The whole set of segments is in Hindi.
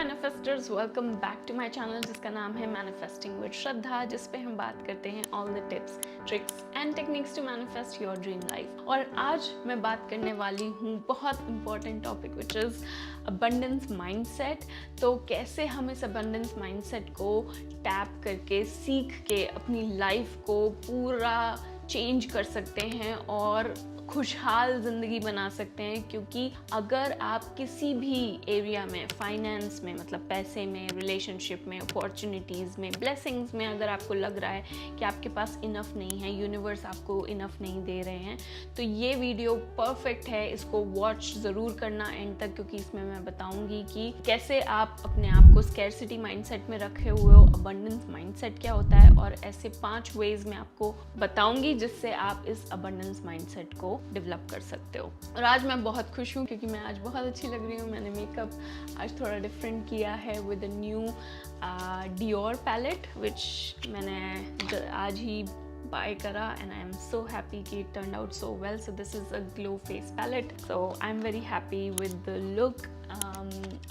मैनिफेस्टर्स, welcome back to my channel जिसका नाम है मैनिफेस्टिंग विद श्रद्धा, जिस पे हम बात करते हैं all the tips, tricks and techniques to manifest your dream life. और आज मैं बात करने वाली हूँ बहुत important topic which is abundance mindset. तो कैसे हम इस अबंडेंस माइंडसेट को टैप करके, सीख के अपनी लाइफ को पूरा चेंज कर सकते हैं और खुशहाल ज़िंदगी बना सकते हैं। क्योंकि अगर आप किसी भी एरिया में, फाइनेंस में, मतलब पैसे में, रिलेशनशिप में, अपॉर्चुनिटीज़ में, ब्लेसिंग्स में, अगर आपको लग रहा है कि आपके पास इनफ नहीं है, यूनिवर्स आपको इनफ नहीं दे रहे हैं, तो ये वीडियो परफेक्ट है। इसको वॉच ज़रूर करना एंड तक, क्योंकि इसमें मैं बताऊंगी कि कैसे आप अपने आप को स्कैरसिटी माइंडसेट में रखे हुए हो, अबंडेंस माइंडसेट क्या होता है, और ऐसे 5 वेज में आपको बताऊंगी जिससे आप इस अबंडेंस माइंडसेट को डेवलप कर सकते हो। और आज मैं बहुत खुश हूँ क्योंकि मैं आज बहुत अच्छी लग रही हूँ। मैंने मेकअप आज थोड़ा डिफरेंट किया है with a new Dior palette which मैंने आज ही बाय करा and I am so happy कि it turn out so well. So this is a glow face palette, so I am very happy with the look.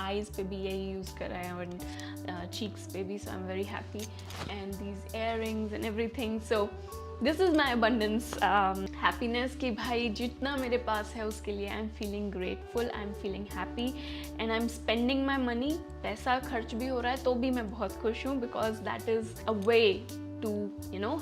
Eyes पे भी यही यूज़ करा है और चीक्स पे भी, so I am very happy and these earrings and everything. So this is my abundance happiness कि भाई जितना मेरे पास है उसके लिए I am feeling grateful, I am feeling happy and I am spending my money. पैसा खर्च भी हो रहा है तो भी मैं बहुत खुश हूँ, because that is a way to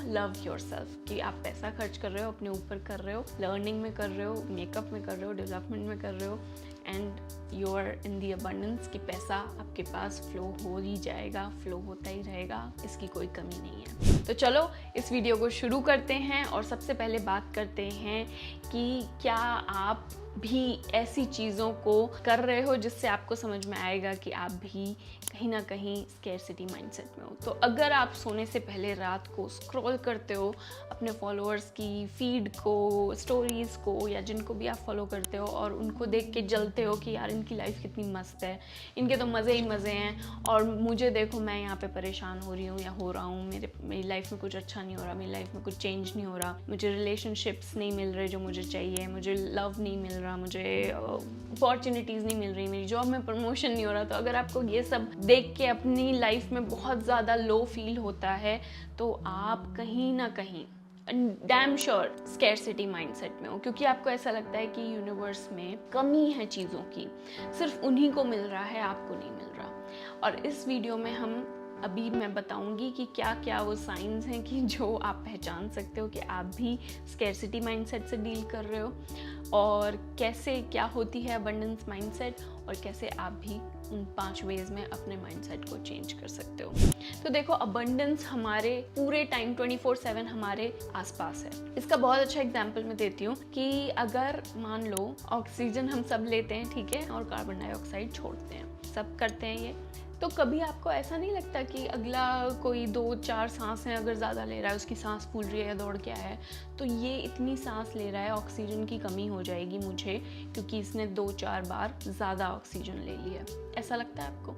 love yourself. कि आप पैसा खर्च कर रहे हो, अपने ऊपर कर रहे हो, लर्निंग में कर रहे हो, मेकअप में कर रहे हो, डेवलपमेंट में कर रहे हो, and you are in the abundance कि पैसा आपके पास फ्लो हो ही जाएगा, फ्लो होता ही रहेगा, इसकी कोई कमी नहीं है। तो चलो इस वीडियो को शुरू करते हैं और सबसे पहले बात करते हैं कि क्या आप भी ऐसी चीज़ों को कर रहे हो जिससे आपको समझ में आएगा कि आप भी कहीं ना कहीं स्कैरसिटी माइंडसेट में हो। तो अगर आप सोने से पहले रात को स्क्रॉल करते हो अपने फॉलोअर्स की फीड को, स्टोरीज़ को, या जिनको भी आप फॉलो करते हो, और उनको देख के जलते हो कि यार इनकी लाइफ कितनी मस्त है, इनके तो मज़े ही मज़े हैं, और मुझे देखो मैं यहाँ पे परेशान हो रही हूँ या हो रहा हूँ, मेरी लाइफ में कुछ अच्छा नहीं हो रहा, मेरी लाइफ में कुछ चेंज नहीं हो रहा, मुझे रिलेशनशिप्स नहीं मिल रहे जो मुझे चाहिए, मुझे लव नहीं मिल रहा, मुझे अपॉर्चुनिटीज़ नहीं मिल रही, मेरी जॉब में प्रमोशन नहीं हो रहा। तो अगर आपको ये सब देख के अपनी लाइफ में बहुत ज़्यादा लो फील होता है तो आप कहीं ना कहीं डैम श्योर स्कैरसिटी माइंडसेट में हो, क्योंकि आपको ऐसा लगता है कि यूनिवर्स में कमी है चीज़ों की, सिर्फ उन्हीं को मिल रहा है, आपको नहीं मिल रहा। और इस वीडियो में अभी मैं बताऊंगी कि क्या क्या वो साइंस हैं कि जो आप पहचान सकते हो कि आप भी स्कैरसिटी माइंडसेट से डील कर रहे हो, और कैसे क्या होती है अबंडेंस माइंडसेट, और कैसे आप भी उन 5 वेज में अपने माइंडसेट को चेंज कर सकते हो। तो देखो, अबंडेंस हमारे पूरे टाइम 24/7 हमारे आसपास है। इसका बहुत अच्छा एग्जांपल मैं देती हूँ कि अगर मान लो ऑक्सीजन हम सब लेते हैं, ठीक है, और कार्बन डाइऑक्साइड छोड़ते हैं, सब करते हैं ये, तो कभी आपको ऐसा नहीं लगता कि अगला कोई 2-4 सांस है, अगर ज़्यादा ले रहा है, उसकी सांस फूल रही है या दौड़ के आया है, तो ये इतनी सांस ले रहा है, ऑक्सीजन की कमी हो जाएगी मुझे, क्योंकि इसने 2-4 बार ज़्यादा ऑक्सीजन ले लिया। ऐसा लगता है आपको?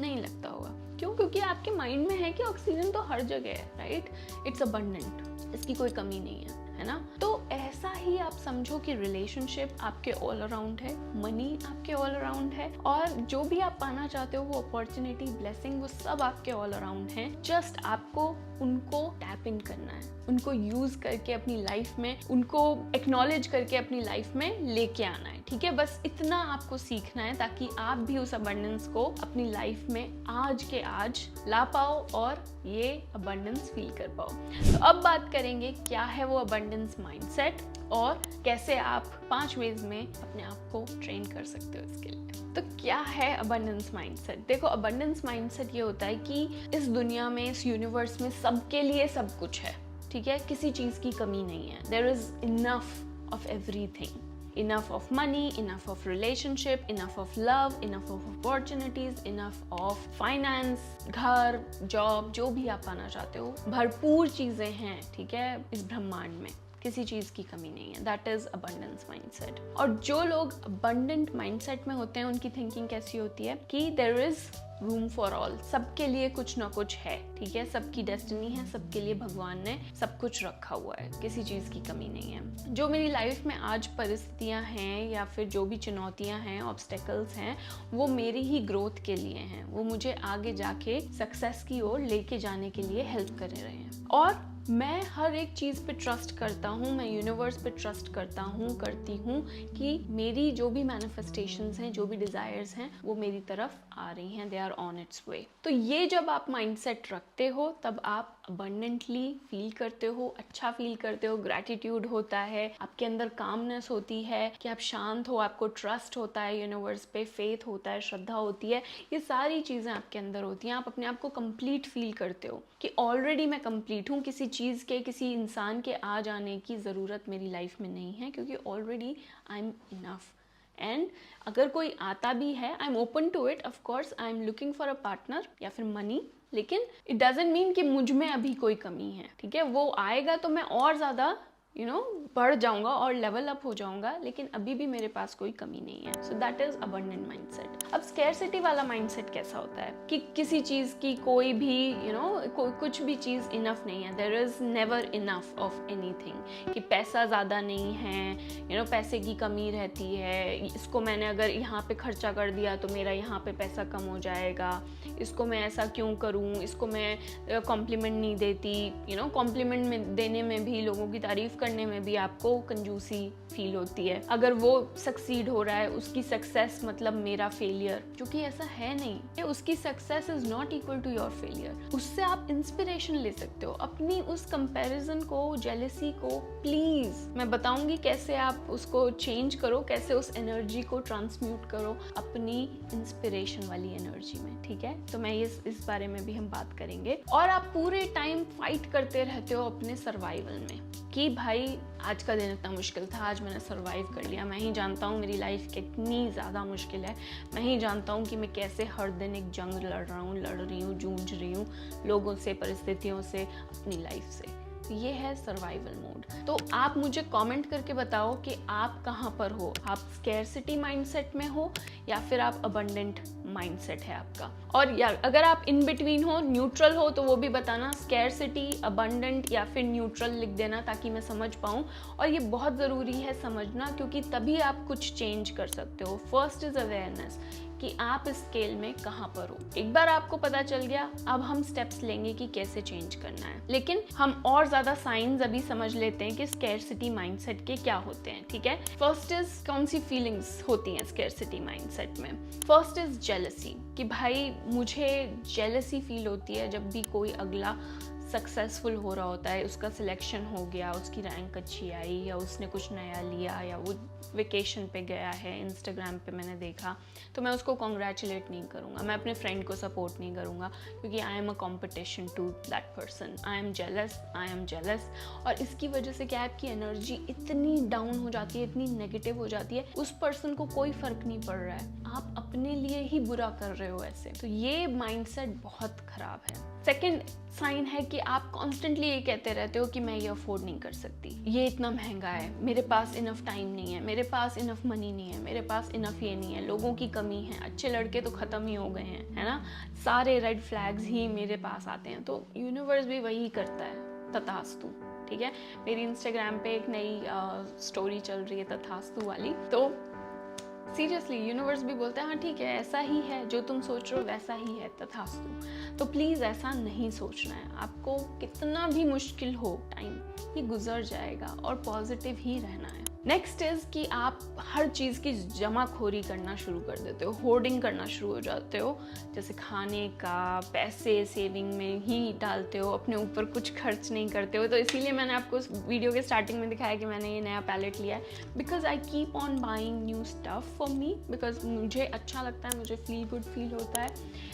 नहीं लगता होगा। क्यों? क्योंकि आपके माइंड में है कि ऑक्सीजन तो हर जगह है, राइट? इट्स अबंडेंट, इसकी कोई कमी नहीं है ना? तो ऐसा ही आप समझो कि रिलेशनशिप आपके ऑल अराउंड है, मनी आपके ऑल अराउंड है, और जो भी आप पाना चाहते हो, वो अपॉर्चुनिटी, ब्लेसिंग, वो सब आपके ऑल अराउंड है। जस्ट आपको उनको टैप इन करना है, उनको यूज करके अपनी लाइफ में, उनको एक्नॉलेज करके अपनी लाइफ में लेके आना है, ठीक है? बस इतना आपको सीखना है ताकि आप भी उस अबंडेंस को अपनी लाइफ में आज के आज ला पाओ और ये अबंडेंस फील कर पाओ। तो अब बात करेंगे क्या है वो अबंडेंस माइंडसेट और कैसे आप 5 वेज में अपने आप को ट्रेन कर सकते हो इसके लिए। तो क्या है अबंडेंस माइंडसेट? देखो, अबंडेंस माइंडसेट ये होता है कि इस दुनिया में, इस यूनिवर्स में सबके लिए सब कुछ है, ठीक है? किसी चीज़ की कमी नहीं है। There is enough of everything, enough of money, enough of relationship, enough of love, enough of opportunities, enough of finance, घर, जॉब, जो भी आप पाना चाहते हो, भरपूर चीज़ें हैं, ठीक है? इस ब्रह्मांड में किसी चीज़ की कमी नहीं है। That is abundance mindset. और जो लोग अबंडेंट माइंडसेट में होते हैं, उनकी थिंकिंग कैसी होती है कि there is room for all, सबके लिए कुछ ना कुछ है, ठीक है, सबकी डेस्टिनी है, सबके लिए भगवान ने सब कुछ रखा हुआ है, किसी चीज़ की कमी नहीं है। जो मेरी लाइफ में आज परिस्थितियाँ हैं या फिर जो भी चुनौतियाँ हैं, ऑब्स्टेकल्स हैं, वो मेरी ही ग्रोथ के लिए हैं, वो मुझे आगे जाके सक्सेस की ओर लेके जाने के लिए हेल्प कर रहे हैं। और मैं हर एक चीज़ पे ट्रस्ट करता हूँ, मैं यूनिवर्स पे ट्रस्ट करती हूँ कि मेरी जो भी मैनिफेस्टेशंस हैं, जो भी डिज़ायर्स हैं, वो मेरी तरफ आ रही हैं, दे आर ऑन इट्स वे। तो ये जब आप माइंडसेट रखते हो तब आप अबंडेंटली फील करते हो, अच्छा फील करते हो, ग्रैटिट्यूड होता है, आपके अंदर कामनेस होती है कि आप शांत हो, आपको ट्रस्ट होता है यूनिवर्स पे, फेथ होता है, श्रद्धा होती है, ये सारी चीज़ें आपके अंदर होती हैं। आप अपने आप को कंप्लीट फील करते हो कि ऑलरेडी मैं कंप्लीट हूँ, किसी चीज़ के, किसी इंसान के आ जाने की ज़रूरत मेरी लाइफ में नहीं है, क्योंकि already I am enough. And अगर कोई आता भी है, I am open to it, of course I am looking for a partner या फिर मनी, लेकिन इट डजंट मीन कि मुझ में अभी कोई कमी है, ठीक है। वो आएगा तो मैं और ज़्यादा बढ़ जाऊंगा और लेवल अप हो जाऊंगा, लेकिन अभी भी मेरे पास कोई कमी नहीं है। So that is abundant mindset. अब स्कैरसिटी वाला माइंडसेट कैसा होता है कि किसी चीज़ की कोई भी कुछ भी चीज़ इनफ नहीं है, there is never enough of anything, कि पैसा ज़्यादा नहीं है, पैसे की कमी रहती है, इसको मैंने अगर यहाँ पे खर्चा कर दिया तो मेरा यहाँ पे पैसा कम हो जाएगा, इसको मैं ऐसा क्यों करूँ, इसको मैं कॉम्प्लीमेंट नहीं देती, कॉम्प्लीमेंट में देने में भी, लोगों की तारीफ करने में भी आपको कंजूसी फील होती है। अगर वो सक्सीड हो रहा है, उसकी सक्सेस मतलब मेरा फेलियर, जो कि ऐसा है नहीं, उसकी success is not equal to your failure. उससे आप इंस्पिरेशन ले सकते हो, अपनी उस कंपैरिजन को, जेलसी को, प्लीज मैं बताऊंगी कैसे आप उसको चेंज करो, कैसे उस एनर्जी को ट्रांसम्यूट करो अपनी इंस्पिरेशन वाली एनर्जी में, ठीक है। तो मैं इस बारे में भी हम बात करेंगे। और आप पूरे टाइम फाइट करते रहते हो अपने सर्वाइवल में कि भाई आज का दिन इतना मुश्किल था, आज मैंने सर्वाइव कर लिया। मैं ही जानता हूँ मेरी लाइफ कितनी ज़्यादा मुश्किल है, मैं ही जानता हूँ कि मैं कैसे हर दिन एक जंग लड़ रही हूँ, जूझ रही हूँ लोगों से, परिस्थितियों से, अपनी लाइफ से। ये है सर्वाइवल मोड। तो आप मुझे कमेंट करके बताओ कि आप कहाँ पर हो, आप स्कैरसिटी माइंडसेट में हो या फिर आप अबंडेंट माइंडसेट है आपका। और यार अगर आप इन बिटवीन हो, न्यूट्रल हो, तो वो भी बताना, स्कैरसिटी, अबंडेंट या फिर न्यूट्रल लिख देना ताकि मैं समझ पाऊँ। और ये बहुत ज़रूरी है समझना, क्योंकि तभी आप कुछ चेंज कर सकते हो। फर्स्ट इज अवेयरनेस कि आप इस स्केल में कहाँ पर हो। एक बार आपको पता चल गया, अब हम स्टेप्स लेंगे कि कैसे चेंज करना है। लेकिन हम और ज्यादा साइंस अभी समझ लेते हैं कि स्कैरसिटी माइंडसेट के क्या होते हैं, ठीक है। फर्स्ट इज कौन सी फीलिंग्स होती हैं स्कैरसिटी माइंडसेट में। फर्स्ट इज जेलसी, कि भाई मुझे जेलसी फील होती है जब भी कोई अगला सक्सेसफुल हो रहा होता है, उसका सिलेक्शन हो गया, उसकी रैंक अच्छी आई, या उसने कुछ नया लिया, या वो वेकेशन पे गया है, इंस्टाग्राम पे मैंने देखा, तो मैं उसको कॉन्ग्रेचुलेट नहीं करूँगा, मैं अपने फ्रेंड को सपोर्ट नहीं करूँगा, क्योंकि I am a competition to that person, I am jealous. और इसकी वजह से क्या है, आपकी एनर्जी इतनी डाउन हो जाती है, इतनी नेगेटिव हो जाती है, उस पर्सन को कोई फर्क नहीं पड़ रहा है, आप अपने लिए ही बुरा कर रहे हो ऐसे। तो ये माइंडसेट बहुत खराब है। सेकेंड साइन है कि आप कॉन्स्टेंटली ये कहते रहते हो कि मैं ये अफोर्ड नहीं कर सकती, ये इतना महंगा है, मेरे पास इनफ टाइम नहीं है, मेरे पास इनफ मनी नहीं है, मेरे पास इनफ ये नहीं है, लोगों की कमी है, अच्छे लड़के तो खत्म ही हो गए हैं, है ना, सारे रेड फ्लैग्स ही मेरे पास आते हैं। तो यूनिवर्स भी वही करता है, तथास्तु, ठीक है। मेरी इंस्टाग्राम पे एक नई स्टोरी चल रही है तथास्तु वाली, तो सीरियसली यूनिवर्स भी बोलता है हाँ ठीक है, ऐसा ही है, जो तुम सोच रहे हो वैसा ही है, तथास्तु। तो प्लीज़ ऐसा नहीं सोचना है, आपको कितना भी मुश्किल हो टाइम, ये गुजर जाएगा, और पॉजिटिव ही रहना है। नेक्स्ट इज कि आप हर चीज़ की जमाखोरी करना शुरू कर देते हो, होर्डिंग करना शुरू हो जाते हो, जैसे खाने का, पैसे सेविंग में ही डालते हो, अपने ऊपर कुछ खर्च नहीं करते हो। तो इसीलिए मैंने आपको उस वीडियो के स्टार्टिंग में दिखाया कि मैंने ये नया पैलेट लिया है, because I keep on buying new stuff for me, because मुझे अच्छा लगता है, मुझे फील गुड फील होता है।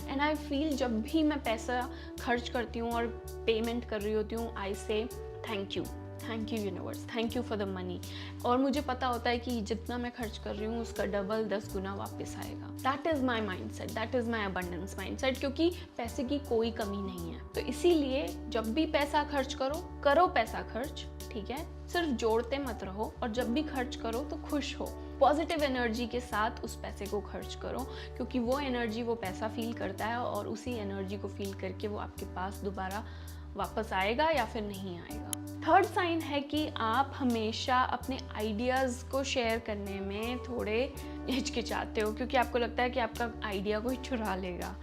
एंड आई फील जब भी मैं पैसा खर्च करती हूँ और पेमेंट कर रही होती हूँ, आई से thank you, thank you universe, thank you for the money. और मुझे पता होता है कि जितना मैं खर्च कर रही हूँ उसका डबल 10 गुना वापस आएगा। That is my mind set, that is my abundance mind set, क्योंकि पैसे की कोई कमी नहीं है। तो इसीलिए जब भी पैसा खर्च करो, करो पैसा खर्च, ठीक है, सिर्फ जोड़ते मत रहो, और जब भी खर्च करो तो खुश हो, पॉजिटिव एनर्जी के साथ उस पैसे को खर्च करो, क्योंकि वो एनर्जी वो पैसा फील करता है, और उसी एनर्जी को फील करके वो आपके पास दोबारा वापस आएगा या फिर नहीं आएगा। थर्ड साइन है कि आप हमेशा अपने आइडियाज़ को शेयर करने में थोड़े हिचकिचाते हो, क्योंकि आपको लगता है कि आपका आइडिया कोई चुरा लेगा,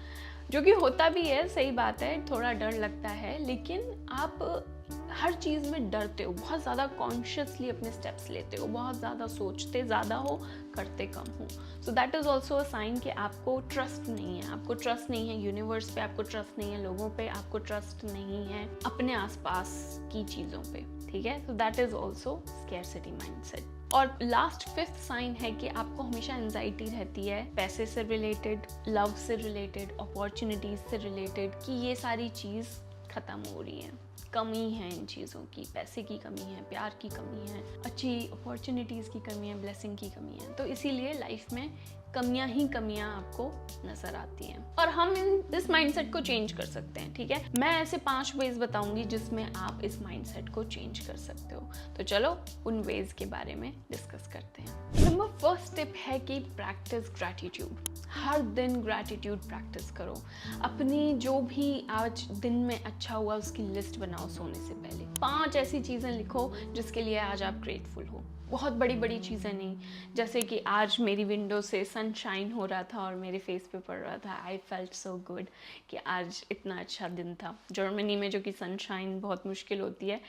जो कि होता भी है, सही बात है, थोड़ा डर लगता है, लेकिन आप हर चीज़ में डरते हो, बहुत ज़्यादा कॉन्शियसली अपने स्टेप्स लेते हो, बहुत ज़्यादा सोचते ज़्यादा हो, करते कम हो। So that is also a sign कि आपको ट्रस्ट नहीं है, आपको ट्रस्ट नहीं है यूनिवर्स पे, आपको ट्रस्ट नहीं है लोगों पे, आपको ट्रस्ट नहीं है अपने आसपास की चीज़ों पे, ठीक है। So that is also scarcity mindset. और लास्ट फिफ्थ साइन है कि आपको हमेशा एंजाइटी रहती है पैसे से रिलेटेड, लव से रिलेटेड, अपॉर्चुनिटीज से रिलेटेड, कि ये सारी चीज़ ख़त्म हो रही है, कमी है इन चीज़ों की, पैसे की कमी है, प्यार की कमी है, अच्छी अपॉर्चुनिटीज़ की कमी है, ब्लेसिंग की कमी है। तो इसीलिए लाइफ में कमियां ही कमियां आपको नजर आती हैं, और हम इस माइंडसेट को चेंज कर सकते हैं, ठीक है। मैं ऐसे 5 वेज बताऊंगी जिसमें आप इस माइंडसेट को चेंज कर सकते हो। तो चलो उन वेज के बारे में डिस्कस करते हैं। नंबर फर्स्ट टिप है कि प्रैक्टिस ग्रैटिट्यूड। हर दिन ग्रैटिट्यूड प्रैक्टिस करो। अपनी जो भी आज दिन में अच्छा हुआ उसकी लिस्ट बनाओ सोने से पहले। 5 ऐसी चीज़ें लिखो जिसके लिए आज आप ग्रेटफुल हो। बहुत बड़ी बड़ी चीज़ें नहीं, जैसे कि आज मेरी विंडो से सनशाइन हो रहा था और मेरे फेस पे पड़ रहा था, आई फेल्ट सो गुड कि आज इतना अच्छा दिन था। जर्मनी में जो कि सनशाइन बहुत मुश्किल होती है,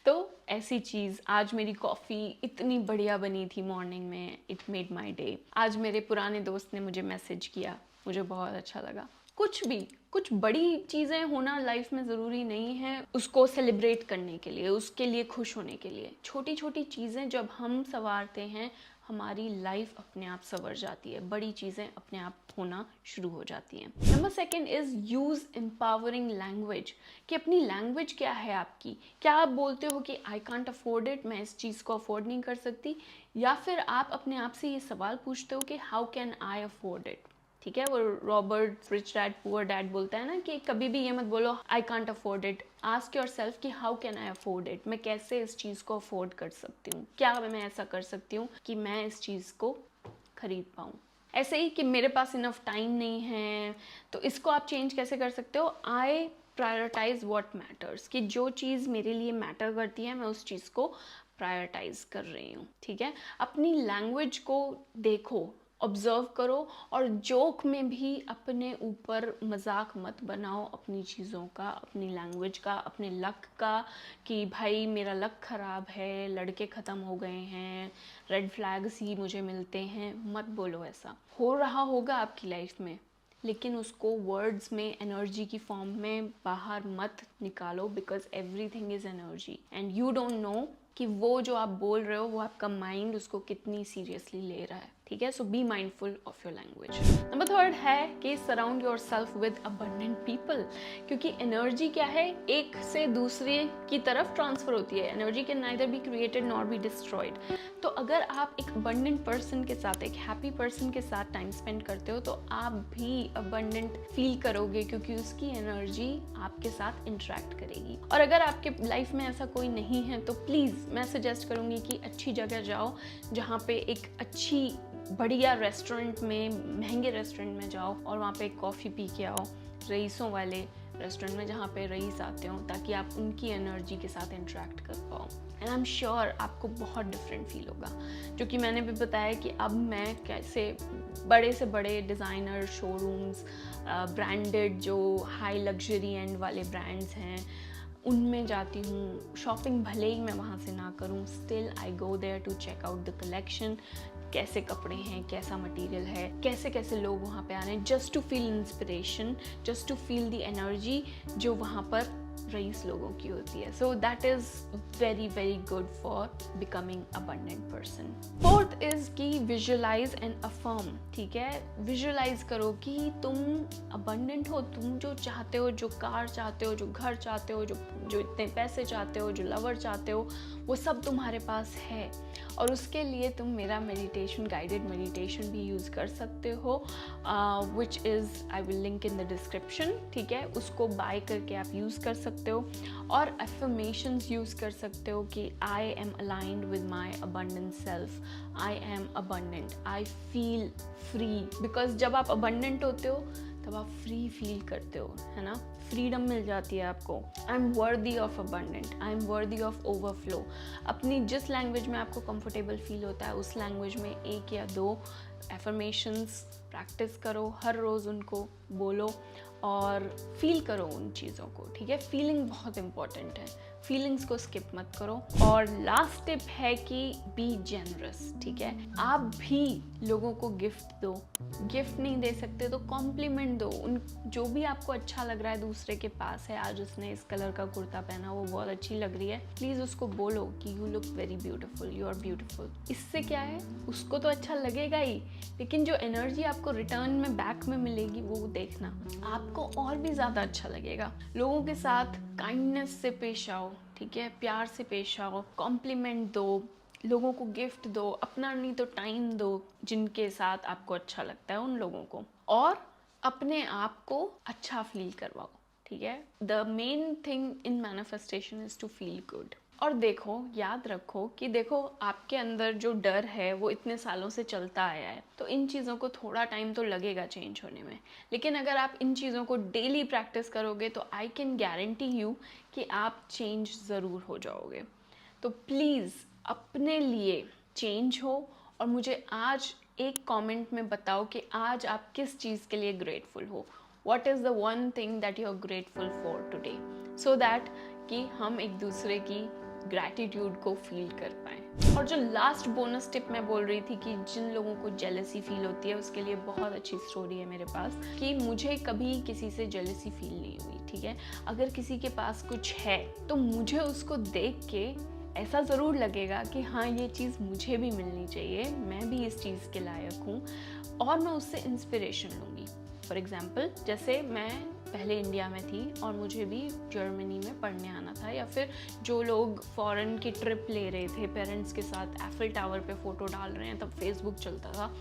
तो ऐसी चीज़, आज मेरी कॉफ़ी इतनी बढ़िया बनी थी मॉर्निंग में, इट मेड माई डे। आज मेरे पुराने दोस्त ने मुझे मैसेज किया, मुझे बहुत अच्छा लगा। कुछ बड़ी चीज़ें होना लाइफ में ज़रूरी नहीं है उसको सेलिब्रेट करने के लिए, उसके लिए खुश होने के लिए। छोटी छोटी चीज़ें जब हम संवारते हैं, हमारी लाइफ अपने आप संवर जाती है, बड़ी चीज़ें अपने आप होना शुरू हो जाती हैं। Number second is use empowering language, कि अपनी लैंग्वेज क्या है आपकी। क्या आप बोलते हो कि आई कांट अफोर्ड इट, मैं इस चीज़ को अफोर्ड नहीं कर सकती, या फिर आप अपने आप से ये सवाल पूछते हो कि how can I afford it, ठीक है। वो Robert rich dad poor dad बोलता है ना कि कभी भी ये मत बोलो I can't afford it, ask yourself कि how can I afford it, मैं कैसे इस चीज़ को अफोर्ड कर सकती हूँ, क्या मैं ऐसा कर सकती हूँ कि मैं इस चीज़ को खरीद पाऊँ। ऐसे ही कि मेरे पास इनफ टाइम नहीं है, तो इसको आप चेंज कैसे कर सकते हो, आई प्रायोरिटाइज व्हाट मैटर्स, कि जो चीज़ मेरे लिए मैटर करती है मैं उस चीज़ को प्रायोरिटाइज कर रही हूँ, ठीक है। अपनी लैंग्वेज को देखो, ऑब्जर्व करो, और जोक में भी अपने ऊपर मजाक मत बनाओ अपनी चीज़ों का, अपनी लैंग्वेज का, अपने लक का, कि भाई मेरा लक ख़राब है, लड़के ख़त्म हो गए हैं, रेड फ्लैग्स ही मुझे मिलते हैं। मत बोलो, ऐसा हो रहा होगा आपकी लाइफ में, लेकिन उसको वर्ड्स में एनर्जी की फॉर्म में बाहर मत निकालो, because everything is energy and you don't know कि वो जो आप बोल रहे हो वो आपका माइंड उसको कितनी सीरियसली ले रहा है, ठीक है। So be mindful of your language. Number third है कि surround yourself with abundant people, क्योंकि एनर्जी क्या है, एक से दूसरे की तरफ ट्रांसफर होती है। Energy can neither be created nor be destroyed. तो अगर आप एक अबंडेंट पर्सन के साथ, एक हैप्पी पर्सन के साथ टाइम स्पेंड करते हो, तो आप भी अबंडेंट फील करोगे, क्योंकि उसकी एनर्जी आपके साथ इंटरेक्ट करेगी। और अगर आपके लाइफ में ऐसा कोई नहीं है, तो प्लीज़ मैं सजेस्ट करूँगी कि अच्छी जगह जाओ, जहाँ पे एक अच्छी बढ़िया रेस्टोरेंट में, महंगे रेस्टोरेंट में जाओ और वहाँ पे कॉफ़ी पी के आओ, रईसों वाले रेस्टोरेंट में जहाँ पे रईस आते हो, ताकि आप उनकी एनर्जी के साथ इंटरेक्ट कर पाओ। एंड आई एम श्योर आपको बहुत डिफरेंट फील होगा, जो कि मैंने भी बताया कि अब मैं कैसे बड़े से बड़े डिज़ाइनर शोरूम्स, ब्रांडेड जो हाई लग्जरी एंड वाले ब्रांड्स हैं उनमें जाती हूँ। शॉपिंग भले ही मैं वहाँ से ना करूँ, still I go there to check out the collection, कैसे कपड़े हैं, कैसा मटेरियल है, कैसे कैसे लोग वहाँ पे आ रहे हैं, just to feel inspiration, just to feel the energy जो वहाँ पर रईस लोगों की होती है। So that is very very good for becoming abundant person. Fourth fourth is कि विजुअलाइज एंड अफर्म, ठीक है। विजुअलाइज करो कि तुम अबंडेंट हो, तुम जो चाहते हो, जो कार चाहते हो, जो घर चाहते हो, जो इतने पैसे चाहते हो, जो लवर चाहते हो, वो सब तुम्हारे पास है। और उसके लिए तुम मेरा मेडिटेशन, गाइडेड मेडिटेशन भी यूज़ कर सकते हो, which is I will link in the description, ठीक है। उसको बाय करके आप यूज़ कर सकते हो। और अफर्मेशंस यूज़ कर सकते हो कि I am aligned with my abundant self, I am abundant, I feel free. Because जब आप अबंडेंट होते हो तब आप फ्री फील करते हो, है ना, फ्रीडम मिल जाती है आपको। I am worthy of abundant, I am worthy of overflow. अपनी जिस लैंग्वेज में आपको कंफर्टेबल फील होता है उस लैंग्वेज में 1 या 2 एफर्मेशंस प्रैक्टिस करो, हर रोज़ उनको बोलो और फील करो उन चीज़ों को, ठीक है। फीलिंग बहुत इंपॉर्टेंट है, फीलिंग्स को स्किप मत करो। और लास्ट टिप है कि बी जेनरस, ठीक है। आप भी लोगों को गिफ्ट दो, गिफ्ट नहीं दे सकते तो कॉम्प्लीमेंट दो। उन जो भी आपको अच्छा लग रहा है दूसरे के पास है, आज उसने इस कलर का कुर्ता पहना, वो बहुत अच्छी लग रही है, प्लीज़ उसको बोलो कि you look very beautiful, you are beautiful. इससे क्या है, उसको तो अच्छा लगेगा ही, लेकिन जो एनर्जी आपको रिटर्न में बैक में मिलेगी वो देखना, आपको और भी ज़्यादा अच्छा लगेगा। लोगों के साथ काइंडनेस से पेश आओ, ठीक है, प्यार से पेश आओ, कॉम्प्लीमेंट दो, लोगों को गिफ्ट दो, अपना नहीं तो टाइम दो जिनके साथ आपको अच्छा लगता है उन लोगों को, और अपने आप को अच्छा फील करवाओ, ठीक है। The main thing in manifestation is to feel good. और देखो, याद रखो कि देखो, आपके अंदर जो डर है वो इतने सालों से चलता आया है, तो इन चीज़ों को थोड़ा टाइम तो लगेगा चेंज होने में, लेकिन अगर आप इन चीज़ों को डेली प्रैक्टिस करोगे तो आई कैन गारंटी यू कि आप चेंज ज़रूर हो जाओगे। तो प्लीज़ अपने लिए चेंज हो और मुझे आज एक कमेंट में बताओ कि आज आप किस चीज़ के लिए ग्रेटफुल हो। What is the one thing that you are grateful for today, so that कि हम एक दूसरे की ग्रैटिट्यूड को फील कर पाएँ। और जो लास्ट बोनस टिप मैं बोल रही थी कि जिन लोगों को जेलसी फील होती है, उसके लिए बहुत अच्छी स्टोरी है मेरे पास कि मुझे कभी किसी से जेलसी फील नहीं हुई, ठीक है। अगर किसी के पास कुछ है तो मुझे उसको देख के ऐसा ज़रूर लगेगा कि हाँ, ये चीज़ मुझे भी मिलनी चाहिए, मैं भी इस चीज़ के लायक हूँ, और मैं उससे इंस्पिरेशन लूँगी। फॉर एग्ज़ाम्पल, जैसे मैं पहले इंडिया में थी और मुझे भी जर्मनी में पढ़ने आना था, या फिर जो लोग फॉरेन की ट्रिप ले रहे थे पेरेंट्स के साथ, एफिल टावर पे फ़ोटो डाल रहे हैं, तब फेसबुक चलता था,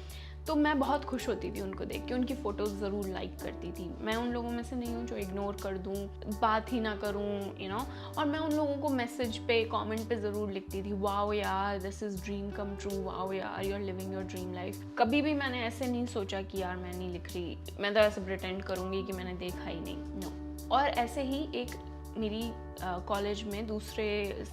तो मैं बहुत खुश होती थी उनको देख के, उनकी फ़ोटोज़ ज़रूर लाइक करती थी। मैं उन लोगों में से नहीं हूँ जो इग्नोर कर दूँ, बात ही ना करूँ, यू नो। और मैं उन लोगों को मैसेज पे, कमेंट पे ज़रूर लिखती थी, वाओ यार, this is dream come true, wow यार, you are living your dream life. कभी भी मैंने ऐसे नहीं सोचा कि यार मैं नहीं लिख रही, मैं तो ऐसे प्रिटेंड करूँगी कि मैंने देखा ही नहीं, नो। और ऐसे ही एक मेरी कॉलेज में दूसरे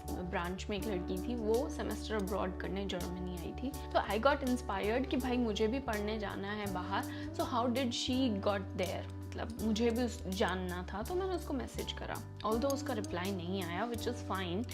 ब्रांच में एक लड़की थी, वो सेमेस्टर अब्रॉड करने जर्मनी आई थी, तो आई गॉट इंस्पायर्ड कि भाई मुझे भी पढ़ने जाना है बाहर, so how did she got there, मतलब मुझे भी जानना था। तो मैंने उसको मैसेज करा, ऑल्दो उसका रिप्लाई नहीं आया, विच इज़ फाइन,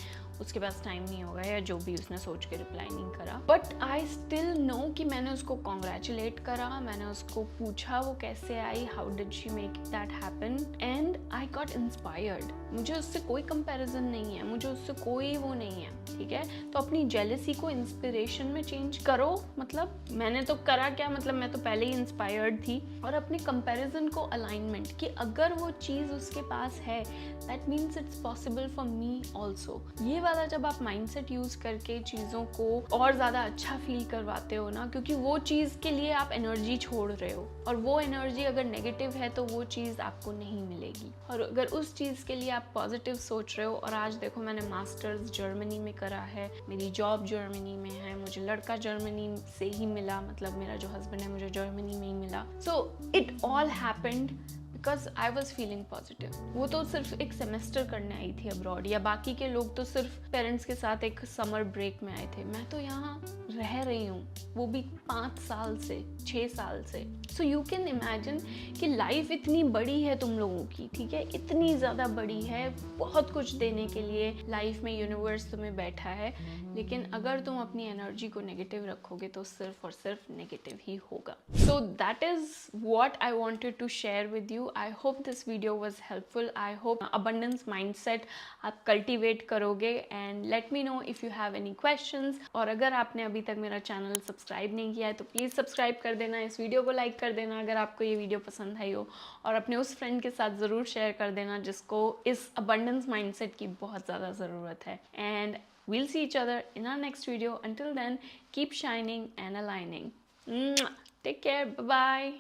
उसके पास टाइम नहीं होगा या जो भी, उसने सोच के रिप्लाई नहीं करा, बट आई स्टिल नो कि मैंने उसको कॉन्ग्रेचुलेट करा, मैंने उसको पूछा वो कैसे आई, how did she make that happen, and I got inspired. मुझे उससे कोई कंपैरिजन नहीं है, मुझे उससे कोई वो नहीं है, ठीक है। तो अपनी जेलसी को इंस्पिरेशन में चेंज करो, मतलब मैंने तो करा क्या, मतलब मैं तो पहले ही इंस्पायर्ड थी, और अपने कंपैरिजन को अलाइनमेंट कि अगर वो चीज़ उसके पास है, that means it's possible for me also. ये वाला जब आप माइंडसेट यूज़ करके चीज़ों को और ज़्यादा अच्छा फील करवाते हो ना, क्योंकि वो चीज़ के लिए आप एनर्जी छोड़ रहे हो, और वो एनर्जी अगर नेगेटिव है तो वो चीज़ आपको नहीं मिलेगी। और अगर उस चीज़ के लिए आप पॉजिटिव सोच रहे हो, और आज देखो मैंने मास्टर्स जर्मनी में करा है, मेरी जॉब जर्मनी में है, मुझे लड़का जर्मनी से ही मिला, मतलब मेरा जो हस्बैंड है मुझे जर्मनी में ही मिला, so it all happened because I was feeling positive. वो तो सिर्फ एक सेमेस्टर करने आई थी अब्रॉड, या बाकी के लोग तो सिर्फ पेरेंट्स के साथ एक समर ब्रेक में आए थे, मैं तो यहाँ रह रही हूँ, वो भी 5 साल से, 6 साल से। सो यू कैन इमेजिन कि लाइफ इतनी बड़ी है तुम लोगों की, ठीक है, इतनी ज़्यादा बड़ी है, बहुत कुछ देने के लिए लाइफ में यूनिवर्स तुम्हें बैठा है, लेकिन अगर तुम अपनी एनर्जी को नेगेटिव रखोगे तो सिर्फ और सिर्फ नेगेटिव ही होगा। So that is what I wanted to share with you. I hope this video was helpful. I hope abundance mindset आप कल्टिवेट करोगे. And let me know if you have any questions. और अगर आपने अभी तक मेरा चैनल सब्सक्राइब नहीं किया है तो प्लीज़ सब्सक्राइब कर देना. इस वीडियो को लाइक कर देना अगर आपको ये वीडियो पसंद आई हो, और अपने उस फ्रेंड के साथ ज़रूर शेयर कर देना जिसको इस अबंडेंस माइंडसेट की बहुत ज़्यादा ज़रूरत है. And we'll see each other in our next video. Until then, keep shining and aligning. Take care. Bye bye.